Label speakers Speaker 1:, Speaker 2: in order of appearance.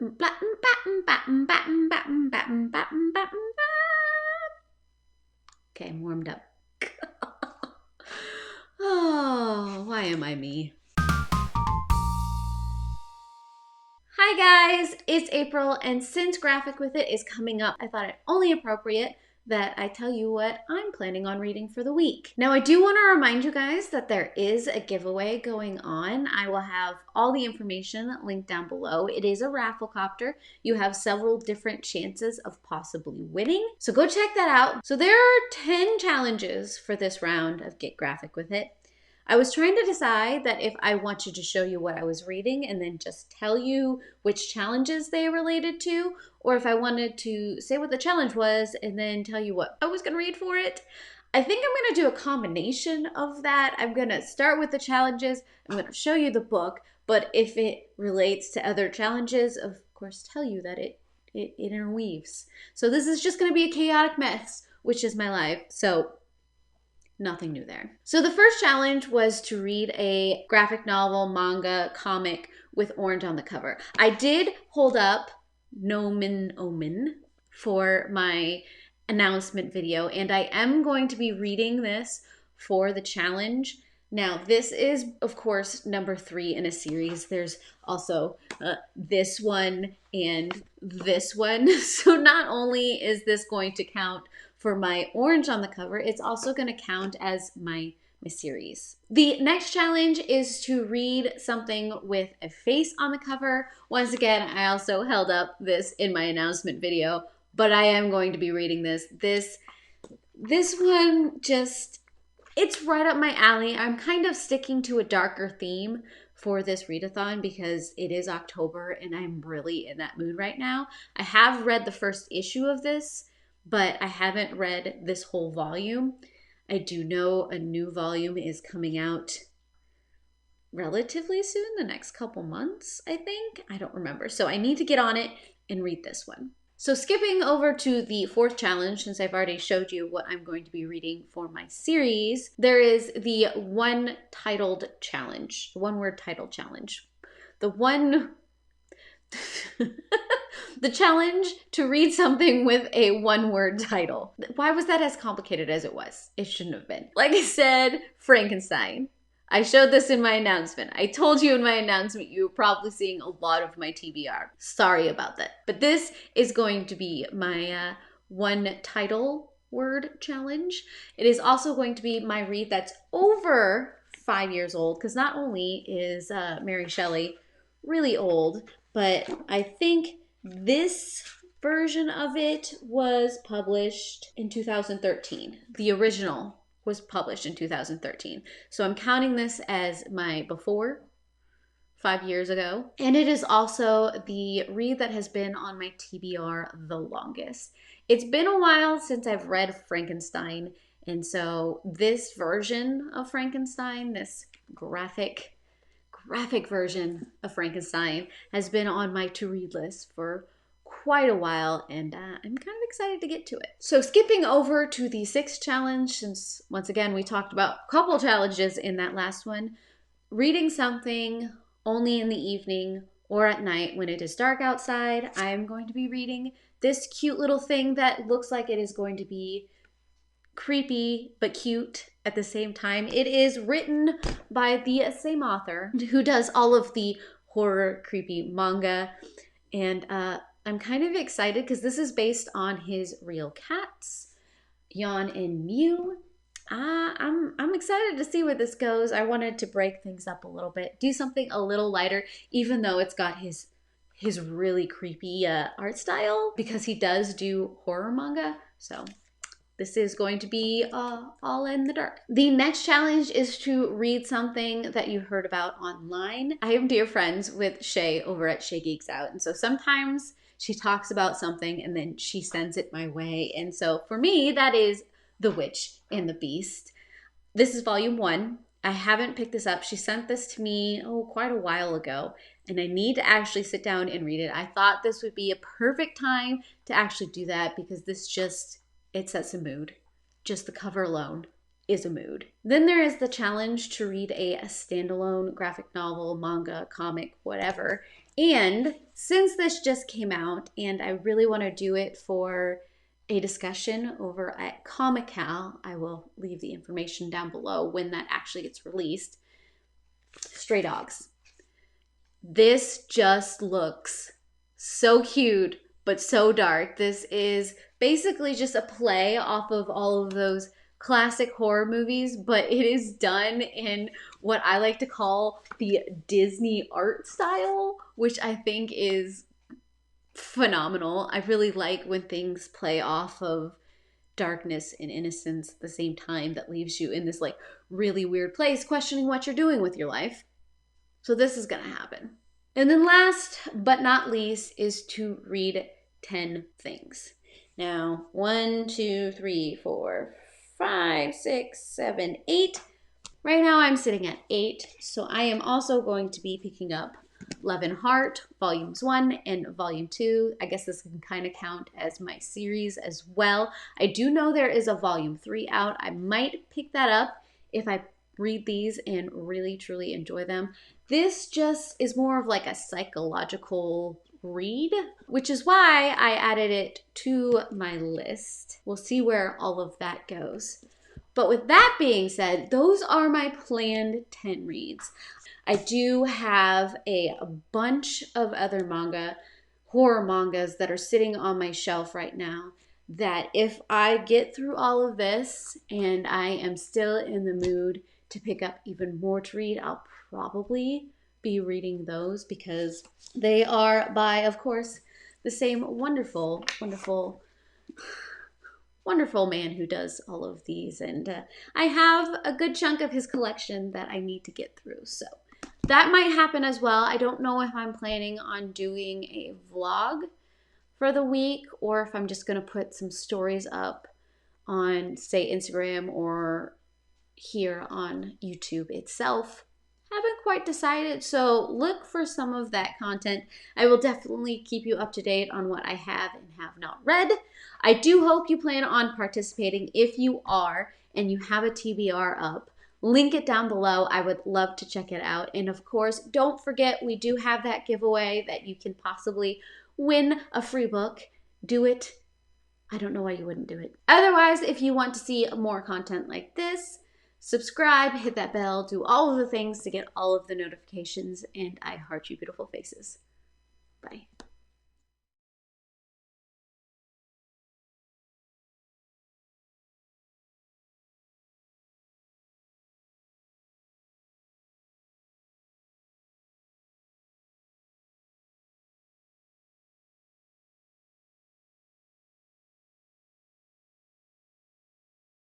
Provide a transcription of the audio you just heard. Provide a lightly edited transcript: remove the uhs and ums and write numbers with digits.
Speaker 1: Okay, I'm warmed up. Oh, why am I me? Hi guys, it's April, and since Graphic With It is coming up, I thought it only appropriate that I tell you what I'm planning on reading for the week. Now, I do want to remind you guys that there is a giveaway going on. I will have all the information linked down below. It is a rafflecopter. You have several different chances of possibly winning, so go check that out. So there are 10 challenges for this round of Get Graphic With It. I was trying to decide that if I wanted to show you what I was reading and then just tell you which challenges they related to, or if I wanted to say what the challenge was and then tell you what I was going to read for it. I think I'm going to do a combination of that. I'm going to start with the challenges. I'm going to show you the book, but if it relates to other challenges, of course, tell you that it interweaves. So this is just going to be a chaotic mess, which is my life. So nothing new there. So the first challenge was to read a graphic novel, manga, comic with orange on the cover. I did hold up Nomen, Omen for my announcement video, and I am going to be reading this for the challenge. Now, this is, of course, number 3 in a series. There's also this one and this one. So not only is this going to count for my orange on the cover, it's also going to count as my series. The next challenge is to read something with a face on the cover. Once again, I also held up this in my announcement video, but I am going to be reading this. This one just, it's right up my alley. I'm kind of sticking to a darker theme for this readathon because it is October and I'm really in that mood right now. I have read the first issue of this, but I haven't read this whole volume. I do know a new volume is coming out relatively soon, the next couple months, I think. I don't remember. So I need to get on it and read this one. So skipping over to the fourth challenge, since I've already showed you what I'm going to be reading for my series, there is the one-titled challenge, the one-word title challenge. The challenge to read something with a one-word title. Why was that as complicated as it was? It shouldn't have been. Like I said, Frankenstein. I showed this in my announcement. I told you in my announcement you were probably seeing a lot of my TBR. Sorry about that. But this is going to be my one title word challenge. It is also going to be my read that's over 5 years old, because not only is Mary Shelley really old, but I think this version of it was published in 2013. The original was published in 2013. So I'm counting this as my before, 5 years ago. And it is also the read that has been on my TBR the longest. It's been a while since I've read Frankenstein. And so this version of Frankenstein, this graphic version of Frankenstein, has been on my to-read list for quite a while, and I'm kind of excited to get to it. So skipping over to the sixth challenge, since once again we talked about a couple challenges in that last one, reading something only in the evening or at night when it is dark outside. I am going to be reading this cute little thing that looks like it is going to be creepy but cute at the same time. It is written by the same author who does all of the horror creepy manga, and I'm kind of excited because this is based on his real cats, Yon Muu. I'm excited to see where this goes. I wanted to break things up a little bit, do something a little lighter, even though it's got his really creepy art style, because he does do horror manga. So this is going to be all in the dark. The next challenge is to read something that you heard about online. I am dear friends with Shay over at Shay Geeks Out, and so sometimes she talks about something and then she sends it my way. And so for me, that is The Witch and the Beast. This is volume 1. I haven't picked this up. She sent this to me, quite a while ago, and I need to actually sit down and read it. I thought this would be a perfect time to actually do that because this just, it sets a mood. Just the cover alone is a mood. Then there is the challenge to read a standalone graphic novel, manga, comic, whatever. And since this just came out and I really want to do it for a discussion over at Comical, I will leave the information down below when that actually gets released. Stray Dogs. This just looks so cute, but so dark. This is basically just a play off of all of those classic horror movies, but it is done in what I like to call the Disney art style, which I think is phenomenal. I really like when things play off of darkness and innocence at the same time that leaves you in this like really weird place questioning what you're doing with your life. So this is gonna happen. And then last but not least is to read 10 things. Now, 1, 2, 3, 4, 5, 6, 7, 8. Right now I'm sitting at 8. So I am also going to be picking up Love and Heart, Volumes 1 and Volume 2. I guess this can kind of count as my series as well. I do know there is a Volume 3 out. I might pick that up if I read these and really truly enjoy them. This just is more of like a psychological read, which is why I added it to my list. We'll see where all of that goes. But with that being said, those are my planned 10 reads. I do have a bunch of other horror mangas that are sitting on my shelf right now that if I get through all of this and I am still in the mood to pick up even more to read, I'll probably be reading those because they are by, of course, the same wonderful man who does all of these. And I have a good chunk of his collection that I need to get through. So that might happen as well. I don't know if I'm planning on doing a vlog for the week or if I'm just going to put some stories up on, say, Instagram or here on YouTube itself. Haven't quite decided, so look for some of that content. I will definitely keep you up to date on what I have and have not read. I do hope you plan on participating. If you are and you have a TBR up, link it down below. I would love to check it out. And of course, don't forget we do have that giveaway that you can possibly win a free book. Do it. I don't know why you wouldn't do it. Otherwise, if you want to see more content like this, subscribe, hit that bell, do all of the things to get all of the notifications, and I heart you beautiful faces. Bye.